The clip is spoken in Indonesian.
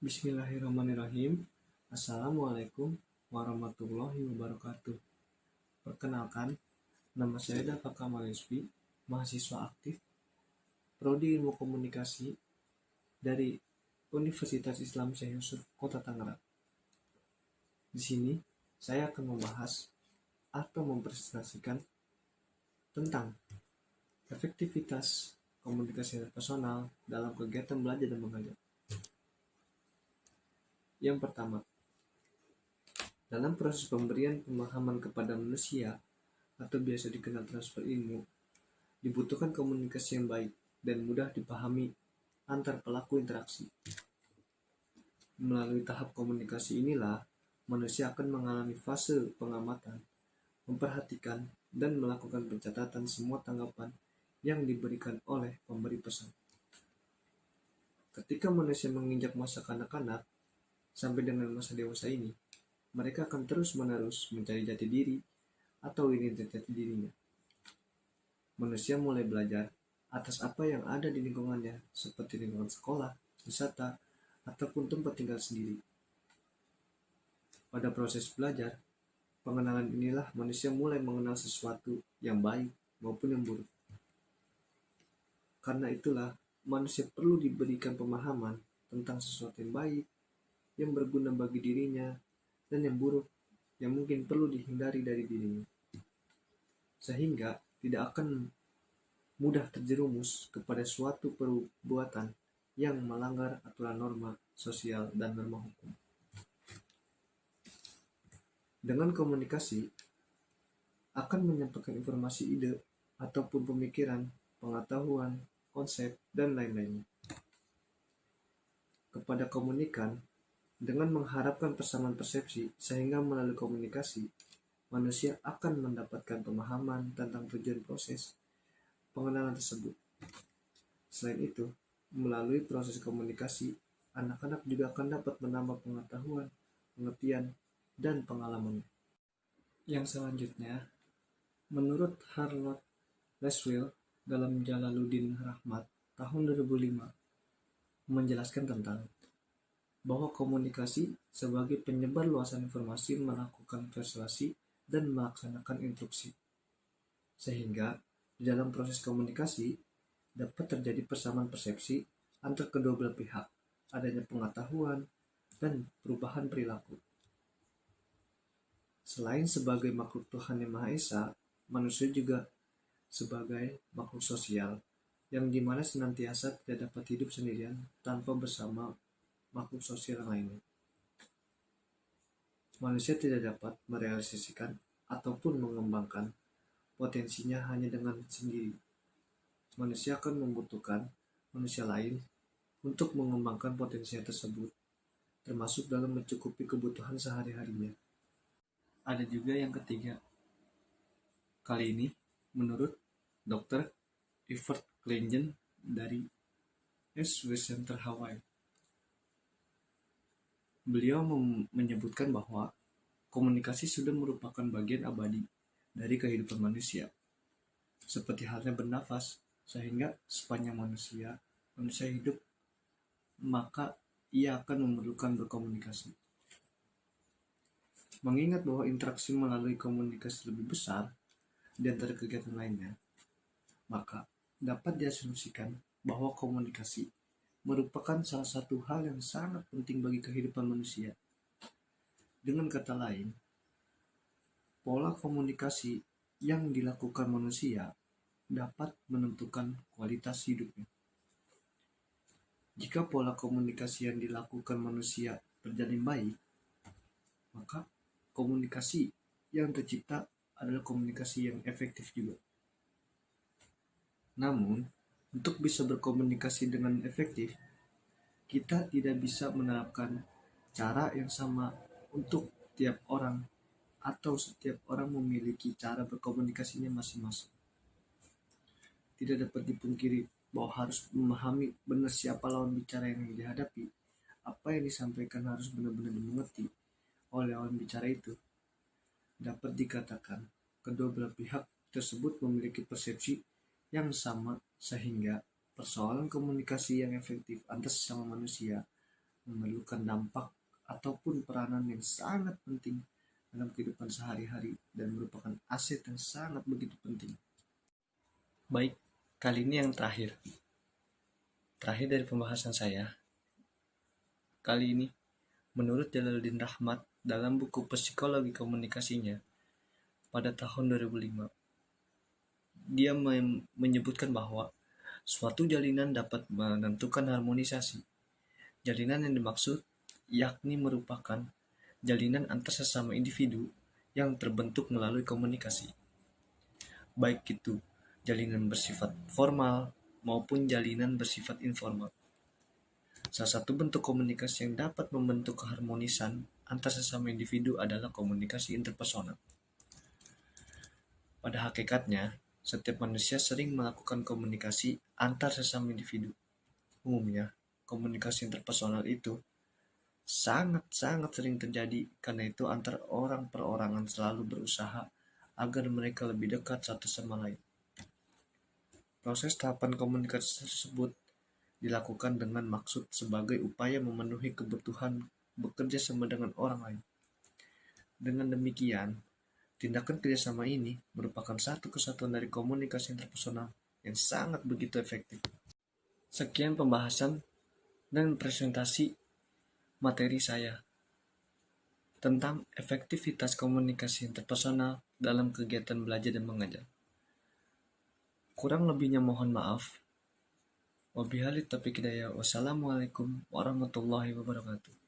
Bismillahirrahmanirrahim. Assalamualaikum warahmatullahi wabarakatuh. Perkenalkan, nama saya Dava Kamal Rizvi, mahasiswa aktif Prodi Ilmu Komunikasi dari Universitas Islam Syekh Yusuf, Kota Tangerang. Di sini, saya akan membahas atau mempresentasikan tentang efektivitas komunikasi interpersonal dalam kegiatan belajar dan mengajar. Yang pertama, dalam proses pemberian pemahaman kepada manusia atau biasa dikenal transfer ilmu, dibutuhkan komunikasi yang baik dan mudah dipahami antar pelaku interaksi. Melalui tahap komunikasi inilah, manusia akan mengalami fase pengamatan, memperhatikan, dan melakukan pencatatan semua tanggapan yang diberikan oleh pemberi pesan. Ketika manusia menginjak masa kanak-kanak, sampai dengan masa dewasa ini, mereka akan terus-menerus mencari jati diri atau identitas dirinya. Manusia mulai belajar atas apa yang ada di lingkungannya, seperti lingkungan sekolah, wisata, ataupun tempat tinggal sendiri. Pada proses belajar, pengenalan inilah manusia mulai mengenal sesuatu yang baik maupun yang buruk. Karena itulah, manusia perlu diberikan pemahaman tentang sesuatu yang baik, yang berguna bagi dirinya, dan yang buruk, yang mungkin perlu dihindari dari dirinya. Sehingga tidak akan mudah terjerumus kepada suatu perbuatan yang melanggar aturan norma sosial dan norma hukum. Dengan komunikasi, akan menyampaikan informasi, ide, ataupun pemikiran, pengetahuan, konsep, dan lain-lainnya kepada komunikan, dengan mengharapkan persamaan persepsi, sehingga melalui komunikasi, manusia akan mendapatkan pemahaman tentang tujuan proses pengenalan tersebut. Selain itu, melalui proses komunikasi, anak-anak juga akan dapat menambah pengetahuan, pengertian, dan pengalaman. Yang selanjutnya, menurut Harold Laswell dalam Jalaluddin Rahmat tahun 2005, menjelaskan tentang bahwa komunikasi sebagai penyebar luasan informasi melakukan persuasi dan melaksanakan instruksi. Sehingga di dalam proses komunikasi dapat terjadi persamaan persepsi antar kedua belah pihak, adanya pengetahuan dan perubahan perilaku. Selain sebagai makhluk Tuhan Yang Maha Esa, manusia juga sebagai makhluk sosial yang dimana senantiasa tidak dapat hidup sendirian tanpa bersama makhluk sosial lainnya. Manusia tidak dapat merealisasikan ataupun mengembangkan potensinya hanya dengan sendiri. Manusia akan membutuhkan manusia lain untuk mengembangkan potensinya tersebut, termasuk dalam mencukupi kebutuhan sehari-harinya. Ada juga yang ketiga. Kali ini, menurut Dr. Evert Klengen dari SW Center Hawaii, beliau menyebutkan bahwa komunikasi sudah merupakan bagian abadi dari kehidupan manusia. Seperti halnya bernafas, sehingga sepanjang manusia hidup, maka ia akan memerlukan berkomunikasi. Mengingat bahwa interaksi melalui komunikasi lebih besar di antara kegiatan lainnya, maka dapat diasumsikan bahwa komunikasi merupakan salah satu hal yang sangat penting bagi kehidupan manusia. Dengan kata lain, pola komunikasi yang dilakukan manusia dapat menentukan kualitas hidupnya. Jika pola komunikasi yang dilakukan manusia berjalan baik, maka komunikasi yang tercipta adalah komunikasi yang efektif juga. Namun, untuk bisa berkomunikasi dengan efektif, kita tidak bisa menerapkan cara yang sama untuk tiap orang, atau setiap orang memiliki cara berkomunikasinya masing-masing. Tidak dapat dipungkiri bahwa harus memahami benar siapa lawan bicara yang dihadapi. Apa yang disampaikan harus benar-benar dimengerti oleh lawan bicara itu. Dapat dikatakan kedua belah pihak tersebut memiliki persepsi yang sama, sehingga persoalan komunikasi yang efektif antar sesama manusia memerlukan dampak ataupun peranan yang sangat penting dalam kehidupan sehari-hari dan merupakan aset yang sangat begitu penting. Baik, kali ini yang terakhir dari pembahasan saya. Kali ini, menurut Jalaluddin Rahmat dalam buku Psikologi Komunikasinya pada tahun 2005, dia menyebutkan bahwa suatu jalinan dapat menentukan harmonisasi. Jalinan yang dimaksud yakni merupakan jalinan antar sesama individu yang terbentuk melalui komunikasi. Baik itu jalinan bersifat formal maupun jalinan bersifat informal. Salah satu bentuk komunikasi yang dapat membentuk keharmonisan antar sesama individu adalah komunikasi interpersonal. Pada hakikatnya, setiap manusia sering melakukan komunikasi antar sesama individu. Umumnya, komunikasi interpersonal itu sangat-sangat sering terjadi, karena itu antar orang perorangan selalu berusaha agar mereka lebih dekat satu sama lain. Proses tahapan komunikasi tersebut dilakukan dengan maksud sebagai upaya memenuhi kebutuhan bekerja sama dengan orang lain. Dengan demikian, tindakan kerjasama ini merupakan satu kesatuan dari komunikasi interpersonal yang sangat begitu efektif. Sekian pembahasan dan presentasi materi saya tentang efektivitas komunikasi interpersonal dalam kegiatan belajar dan mengajar. Kurang lebihnya mohon maaf. Wabillahi taufiq hidayah. Wassalamualaikum warahmatullahi wabarakatuh.